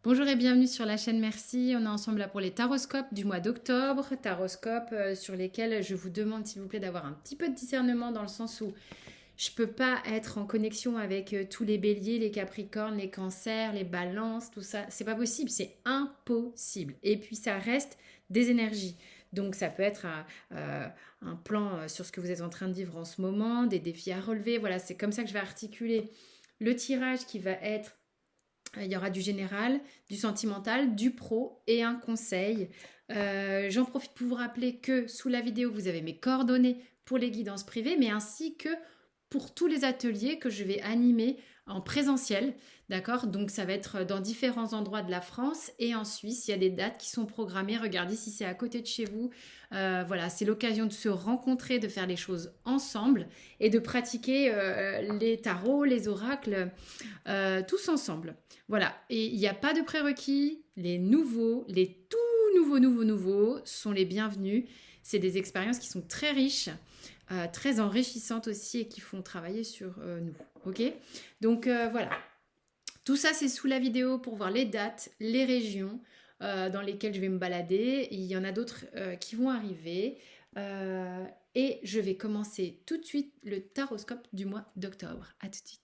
Bonjour et bienvenue sur la chaîne Merci. On est ensemble là pour les taroscopes du mois d'octobre. Taroscopes sur lesquels je vous demande s'il vous plaît d'avoir un petit peu de discernement dans le sens où je peux pas être en connexion avec tous les béliers, les capricornes, les cancers, les balances, tout ça. C'est pas possible, c'est impossible. Et puis ça reste des énergies. Donc ça peut être un plan sur ce que vous êtes en train de vivre en ce moment, des défis à relever. Voilà, c'est comme ça que je vais articuler le tirage qui va être il y aura du général, du sentimental, du pro et un conseil. J'en profite pour vous rappeler que sous la vidéo, vous avez mes coordonnées pour les guidances privées, mais ainsi que pour tous les ateliers que je vais animer en présentiel. D'accord. Donc ça va être dans différents endroits de la France et en Suisse. Il y a des dates qui sont programmées. Regardez si c'est à côté de chez vous. Voilà, c'est l'occasion de se rencontrer, de faire les choses ensemble et de pratiquer les tarots, les oracles, tous ensemble. Voilà, et il n'y a pas de prérequis. Les nouveaux, les tout nouveaux sont les bienvenus. C'est des expériences qui sont très riches, très enrichissantes aussi et qui font travailler sur nous. Ok. Donc voilà, tout ça c'est sous la vidéo pour voir les dates, les régions dans lesquelles je vais me balader. Il y en a d'autres qui vont arriver. Et je vais commencer tout de suite le taroscope du mois d'octobre. À tout de suite.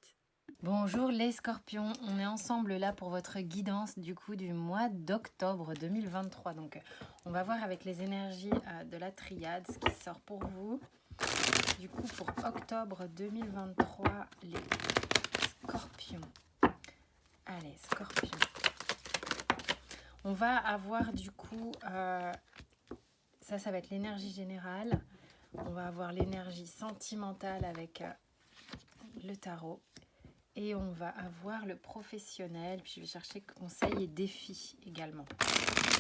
Bonjour les scorpions, on est ensemble là pour votre guidance du coup du mois d'octobre 2023. Donc on va voir avec les énergies de la triade ce qui sort pour vous. Du coup pour octobre 2023, les scorpions. Allez, scorpions. On va avoir du coup, ça va être l'énergie générale. On va avoir l'énergie sentimentale avec le tarot. Et on va avoir le professionnel, puis je vais chercher conseils et défis également.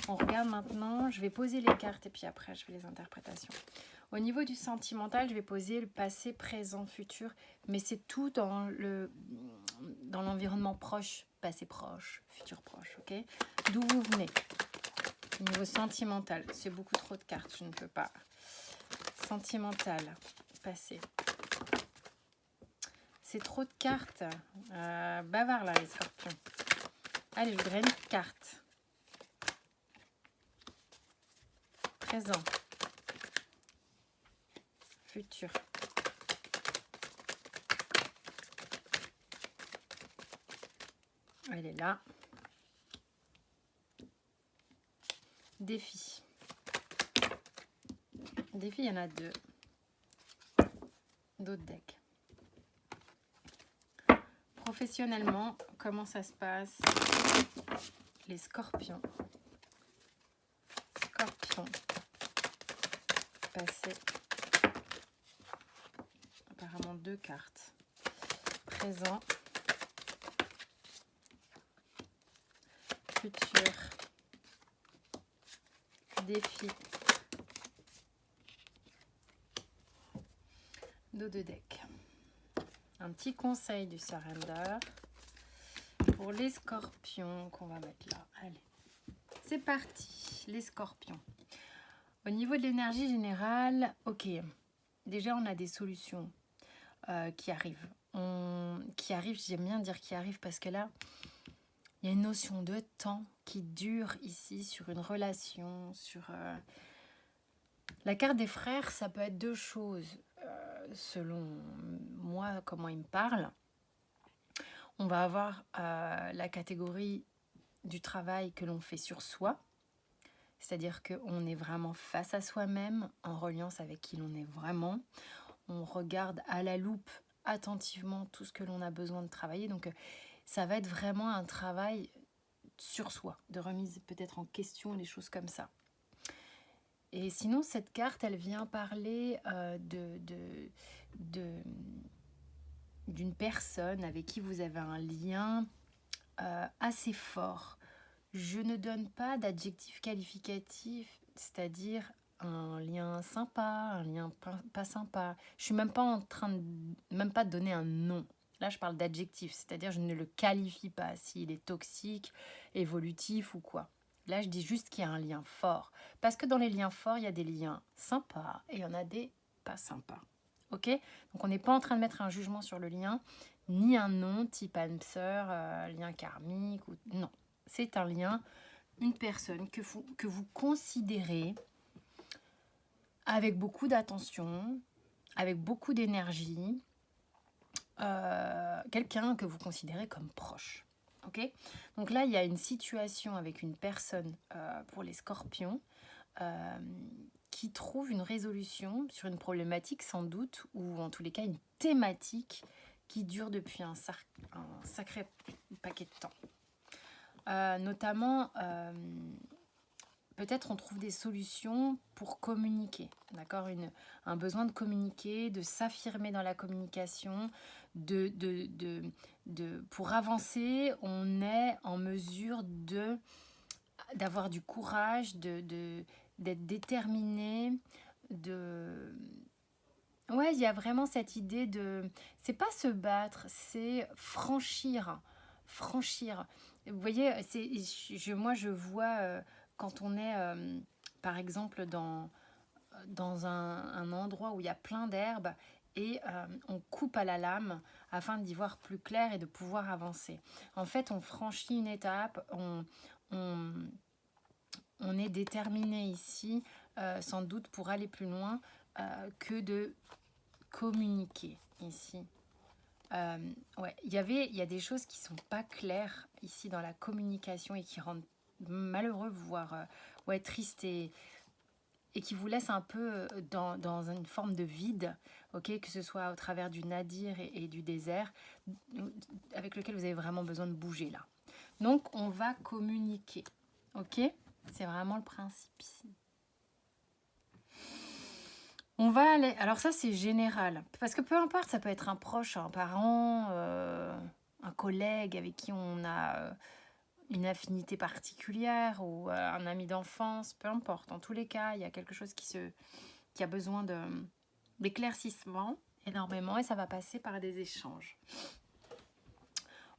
On regarde maintenant, je vais poser les cartes et puis après je fais les interprétations. Au niveau du sentimental, je vais poser le passé, présent, futur, mais c'est tout dans l'environnement proche, passé proche, futur proche, ok? D'où vous venez. Au niveau sentimental, c'est beaucoup trop de cartes, je ne peux pas. Sentimental, passé. C'est trop de cartes. Bavard là, les scorpions. Allez, je voudrais une carte. Présent. Futur. Elle est là. Défi. Défi, il y en a deux. D'autres decks. Professionnellement, comment ça se passe? Les scorpions. Scorpions. Passé. Apparemment deux cartes. Présent. Futur. Défi. Dos de deck. Un petit conseil du surrender pour les scorpions qu'on va mettre là. Allez, c'est parti, les scorpions. Au niveau de l'énergie générale, ok, déjà on a des solutions qui arrivent. J'aime bien dire qui arrivent parce que là, il y a une notion de temps qui dure ici sur une relation, sur... La carte des frères, ça peut être deux choses. Selon moi, comment il me parle, on va avoir la catégorie du travail que l'on fait sur soi, c'est-à-dire qu'on est vraiment face à soi-même, en reliance avec qui l'on est vraiment. On regarde à la loupe attentivement tout ce que l'on a besoin de travailler. Donc ça va être vraiment un travail sur soi, de remise peut-être en question, des choses comme ça. Et sinon, cette carte, elle vient parler d'une personne avec qui vous avez un lien assez fort. Je ne donne pas d'adjectif qualificatif, c'est-à-dire un lien sympa, un lien pas sympa. Je suis même pas en train de donner un nom. Là, je parle d'adjectif, c'est-à-dire je ne le qualifie pas s'il est toxique, évolutif ou quoi. Là, je dis juste qu'il y a un lien fort. Parce que dans les liens forts, il y a des liens sympas et il y en a des pas sympas. Ok? Donc, on n'est pas en train de mettre un jugement sur le lien, ni un nom type âme sœur, lien karmique. Non, c'est un lien, une personne que vous considérez avec beaucoup d'attention, avec beaucoup d'énergie, quelqu'un que vous considérez comme proche. Ok? Donc là, il y a une situation avec une personne pour les scorpions qui trouve une résolution sur une problématique sans doute, ou en tous les cas une thématique qui dure depuis un sacré paquet de temps. Notamment, peut-être on trouve des solutions pour communiquer, d'accord, un besoin de communiquer, de s'affirmer dans la communication, pour avancer, on est en mesure d'avoir du courage, d'être déterminé, Ouais, il y a vraiment cette idée c'est pas se battre, c'est franchir. Franchir. Vous voyez, moi je vois quand on est, par exemple, dans un endroit où il y a plein d'herbes et on coupe à la lame afin d'y voir plus clair et de pouvoir avancer. En fait, on franchit une étape, on est déterminé ici, sans doute pour aller plus loin que de communiquer ici. Ouais, il y a des choses qui sont pas claires ici dans la communication et qui rendent malheureux, voire triste et qui vous laissent un peu dans une forme de vide, ok, que ce soit au travers du nadir et du désert, avec lequel vous avez vraiment besoin de bouger là. Donc on va communiquer, ok, c'est vraiment le principe ici. On va aller... Alors ça, c'est général. Parce que peu importe, ça peut être un proche, un parent, un collègue avec qui on a une affinité particulière ou un ami d'enfance, peu importe. En tous les cas, il y a quelque chose qui a besoin d'éclaircissement énormément et ça va passer par des échanges.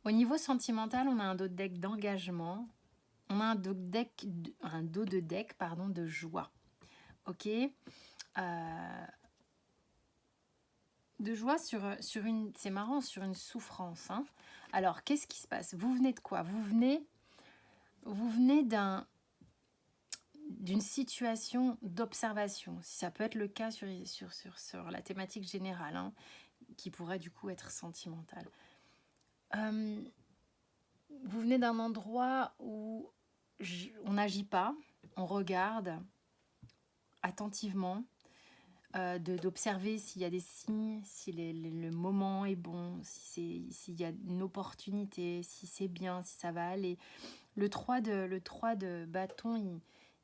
Au niveau sentimental, on a un dos de deck d'engagement. On a un dos de deck de joie. Ok, de joie sur une... C'est marrant, sur une souffrance. Hein. Alors, qu'est-ce qui se passe? Vous venez de quoi? Vous venez d'une situation d'observation. Si ça peut être le cas sur la thématique générale, hein, qui pourrait du coup être sentimentale. Vous venez d'un endroit où on n'agit pas, on regarde attentivement, d'observer s'il y a des signes, si le moment est bon, s'il y a une opportunité, si c'est bien, si ça va aller. Le 3 de bâton,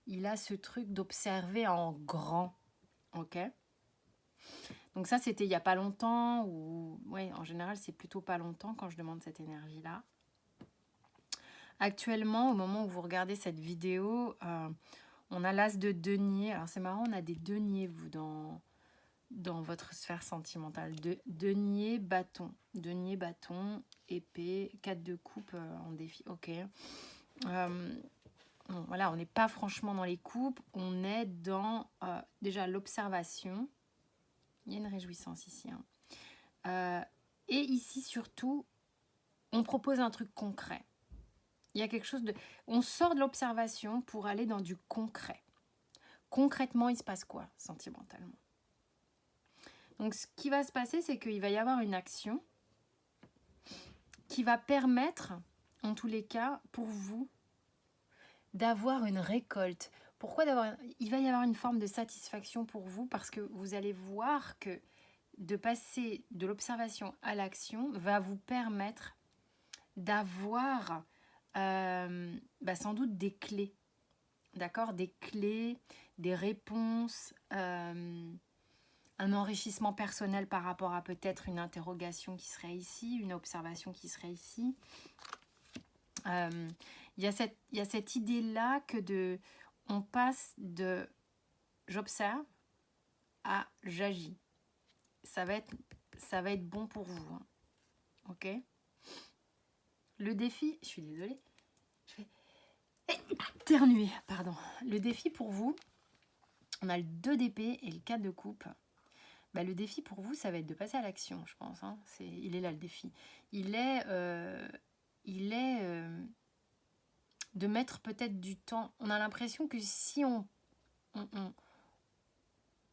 il a ce truc d'observer en grand. Ok ? Donc ça, c'était il n'y a pas longtemps, ou ouais, en général, c'est plutôt pas longtemps quand je demande cette énergie-là. Actuellement, au moment où vous regardez cette vidéo, on a l'as de denier. Alors c'est marrant, on a des deniers, vous, dans votre sphère sentimentale. Denier, bâton. Denier, bâton, épée, 4 de coupe en défi. Ok. Bon, voilà, on n'est pas franchement dans les coupes. On est dans déjà l'observation. Il y a une réjouissance ici. Hein. Et ici, surtout, on propose un truc concret. Il y a quelque chose de... On sort de l'observation pour aller dans du concret. Concrètement, il se passe quoi, sentimentalement? Donc, ce qui va se passer, c'est qu'il va y avoir une action qui va permettre, en tous les cas, pour vous, d'avoir une récolte. Pourquoi d'avoir... Il va y avoir une forme de satisfaction pour vous parce que vous allez voir que de passer de l'observation à l'action va vous permettre d'avoir sans doute des clés. D'accord? Des clés, des réponses, un enrichissement personnel par rapport à peut-être une interrogation qui serait ici, une observation qui serait ici. Il y a cette idée-là que on passe de j'observe à j'agis. Ça va être bon pour vous. Hein. Ok? Le défi, je suis désolée, je vais éternuer, pardon. Le défi pour vous, on a le 2 d'épée et le 4 de coupe. Bah, le défi pour vous, ça va être de passer à l'action, je pense. Hein. Il est là le défi. Il est de mettre peut-être du temps. On a l'impression que si on, on-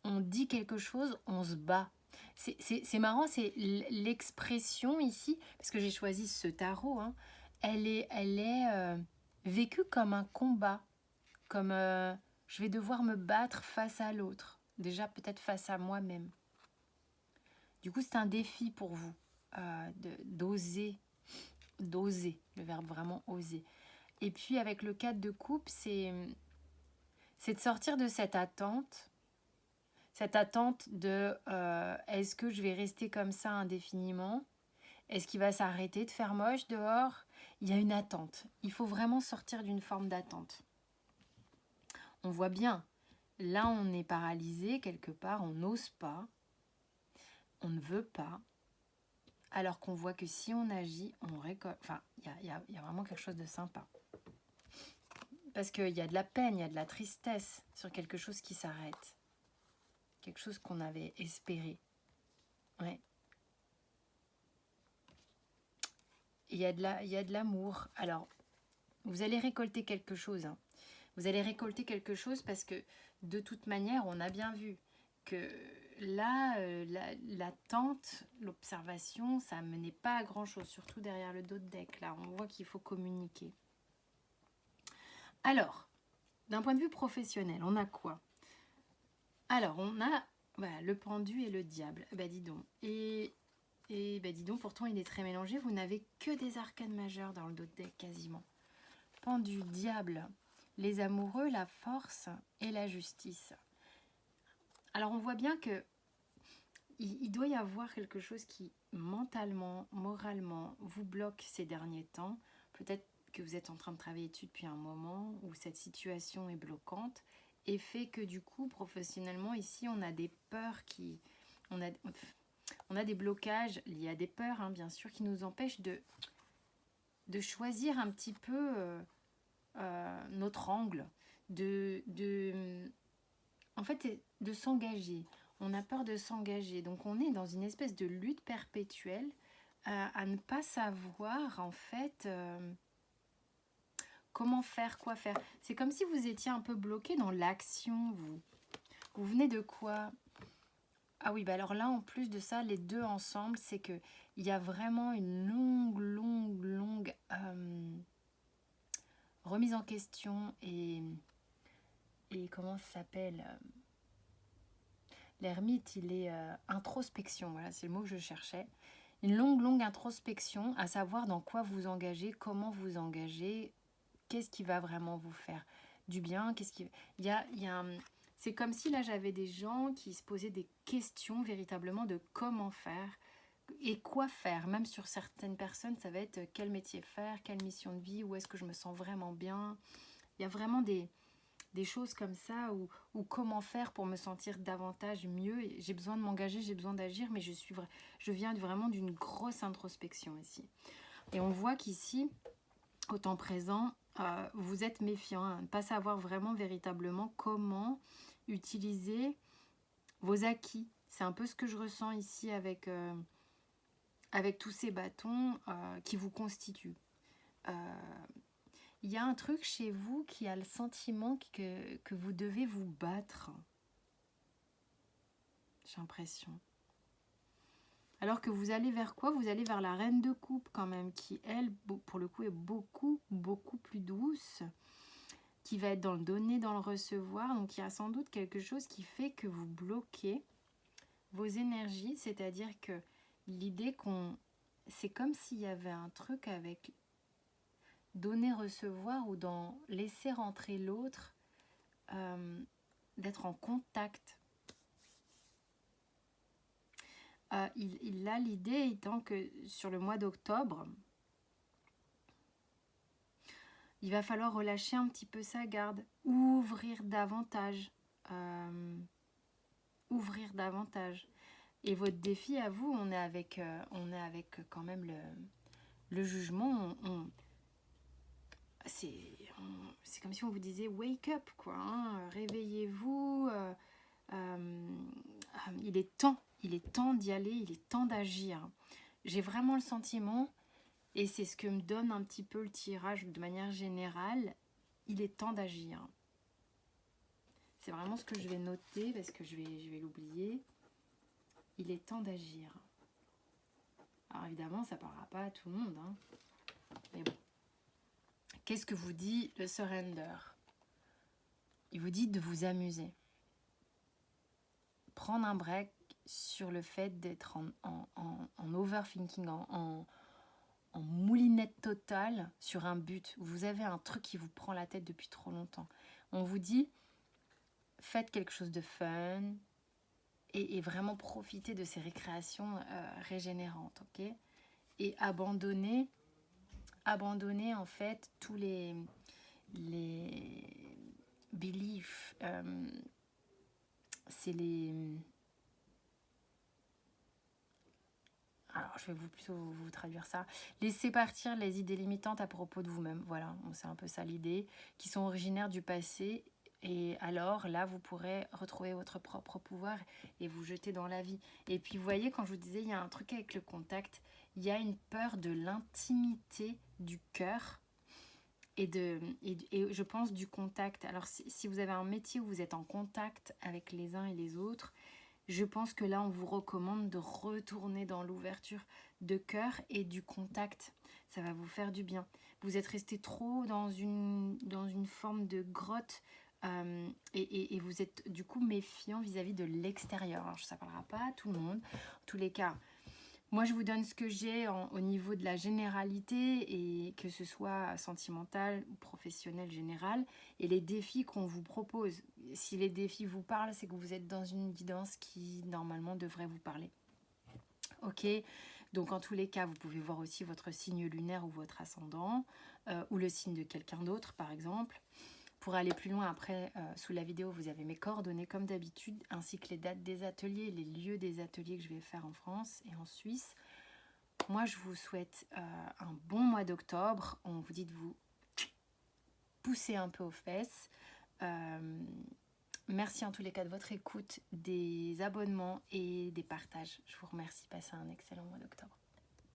on dit quelque chose, on se bat. C'est marrant, c'est l'expression ici, parce que j'ai choisi ce tarot, hein, elle est vécue comme un combat, comme je vais devoir me battre face à l'autre, déjà peut-être face à moi-même. Du coup, c'est un défi pour vous d'oser, le verbe vraiment oser. Et puis avec le 4 de coupe, c'est de sortir de cette attente de est-ce que je vais rester comme ça indéfiniment? Est-ce qu'il va s'arrêter de faire moche dehors? Il y a une attente. Il faut vraiment sortir d'une forme d'attente. On voit bien, là on est paralysé quelque part, on n'ose pas, on ne veut pas, alors qu'on voit que si on agit, on récolte. Enfin, il y a vraiment quelque chose de sympa. Parce qu'il y a de la peine, il y a de la tristesse sur quelque chose qui s'arrête. Quelque chose qu'on avait espéré. Ouais. Il y a de l'amour. Alors, vous allez récolter quelque chose. Hein. Vous allez récolter quelque chose parce que, de toute manière, on a bien vu que là, l'attente, l'observation, ça ne menait pas à grand-chose, surtout derrière le dos de deck. Là, on voit qu'il faut communiquer. Alors, d'un point de vue professionnel, on a quoi? Alors, on a voilà, le pendu et le diable. Bah dis donc. Et bah dis donc, pourtant il est très mélangé. Vous n'avez que des arcanes majeures dans le dos de deck quasiment. Pendu, diable, les amoureux, la force et la justice. Alors on voit bien que il doit y avoir quelque chose qui mentalement, moralement vous bloque ces derniers temps. Peut-être que vous êtes en train de travailler dessus depuis un moment où cette situation est bloquante et fait que du coup professionnellement ici on a des peurs qui... On a des blocages liés à des peurs hein, bien sûr qui nous empêchent de choisir un petit peu notre angle, en fait, de s'engager. On a peur de s'engager. Donc, on est dans une espèce de lutte perpétuelle à ne pas savoir, en fait, comment faire, quoi faire. C'est comme si vous étiez un peu bloqué dans l'action, vous. Vous venez de quoi? Ah oui, bah alors là, en plus de ça, les deux ensemble, c'est qu'il y a vraiment une longue remise en question et comment ça s'appelle l'ermite, il est introspection, voilà, c'est le mot que je cherchais. Une longue introspection, à savoir dans quoi vous engagez, comment vous engagez, qu'est-ce qui va vraiment vous faire du bien, qu'est-ce qui... C'est comme si là j'avais des gens qui se posaient des questions véritablement de comment faire et quoi faire. Même sur certaines personnes, ça va être quel métier faire, quelle mission de vie, où est-ce que je me sens vraiment bien. Il y a vraiment des choses comme ça ou comment faire pour me sentir davantage mieux. J'ai besoin de m'engager, j'ai besoin d'agir, mais je viens vraiment d'une grosse introspection ici. Et on voit qu'ici, au temps présent, vous êtes méfiant, hein, ne pas savoir vraiment véritablement comment utiliser vos acquis. C'est un peu ce que je ressens ici avec tous ces bâtons qui vous constituent. Il y a un truc chez vous qui a le sentiment que vous devez vous battre. J'ai l'impression. Alors que vous allez vers quoi? Vous allez vers la reine de coupe quand même, qui elle, pour le coup, est beaucoup plus douce, qui va être dans le donner, dans le recevoir. Donc il y a sans doute quelque chose qui fait que vous bloquez vos énergies, c'est-à-dire que l'idée qu'on... C'est comme s'il y avait un truc avec donner, recevoir ou dans laisser rentrer l'autre, d'être en contact. Il a l'idée étant que sur le mois d'octobre, il va falloir relâcher un petit peu sa garde, ouvrir davantage. Ouvrir davantage. Et votre défi à vous, on est avec quand même le jugement. C'est comme si on vous disait wake up, quoi. Hein, réveillez-vous. Il est temps d'y aller, il est temps d'agir. J'ai vraiment le sentiment Et c'est ce que me donne un petit peu le tirage de manière générale. Il est temps d'agir. C'est vraiment ce que je vais noter parce que je vais l'oublier. Il est temps d'agir. Alors évidemment, ça ne parlera pas à tout le monde. Hein. Mais bon. Qu'est-ce que vous dit le surrender? Il vous dit de vous amuser. Prendre un break sur le fait d'être en overthinking, en moulinette totale sur un but. Vous avez un truc qui vous prend la tête depuis trop longtemps. On vous dit, faites quelque chose de fun et vraiment profitez de ces récréations régénérantes, ok? Et abandonnez en fait tous les beliefs, c'est les... Alors, je vais plutôt vous traduire ça. Laissez partir les idées limitantes à propos de vous-même. Voilà, c'est un peu ça l'idée. Qui sont originaires du passé. Et alors, là, vous pourrez retrouver votre propre pouvoir et vous jeter dans la vie. Et puis, vous voyez, quand je vous disais, il y a un truc avec le contact. Il y a une peur de l'intimité du cœur et je pense du contact. Alors, si vous avez un métier où vous êtes en contact avec les uns et les autres, je pense que là, on vous recommande de retourner dans l'ouverture de cœur et du contact. Ça va vous faire du bien. Vous êtes resté trop dans une forme de grotte et vous êtes du coup méfiant vis-à-vis de l'extérieur. Alors, ça ne parlera pas à tout le monde. En tous les cas, moi, je vous donne ce que j'ai au niveau de la généralité, et que ce soit sentimental ou professionnel général, et les défis qu'on vous propose. Si les défis vous parlent, c'est que vous êtes dans une guidance qui, normalement, devrait vous parler. Ok, donc en tous les cas, vous pouvez voir aussi votre signe lunaire ou votre ascendant, ou le signe de quelqu'un d'autre, par exemple. Pour aller plus loin, après, sous la vidéo, vous avez mes coordonnées comme d'habitude, ainsi que les dates des ateliers, les lieux des ateliers que je vais faire en France et en Suisse. Moi, je vous souhaite un bon mois d'octobre. On vous dit de vous pousser un peu aux fesses. Merci en tous les cas de votre écoute, des abonnements et des partages. Je vous remercie. Passez un excellent mois d'octobre.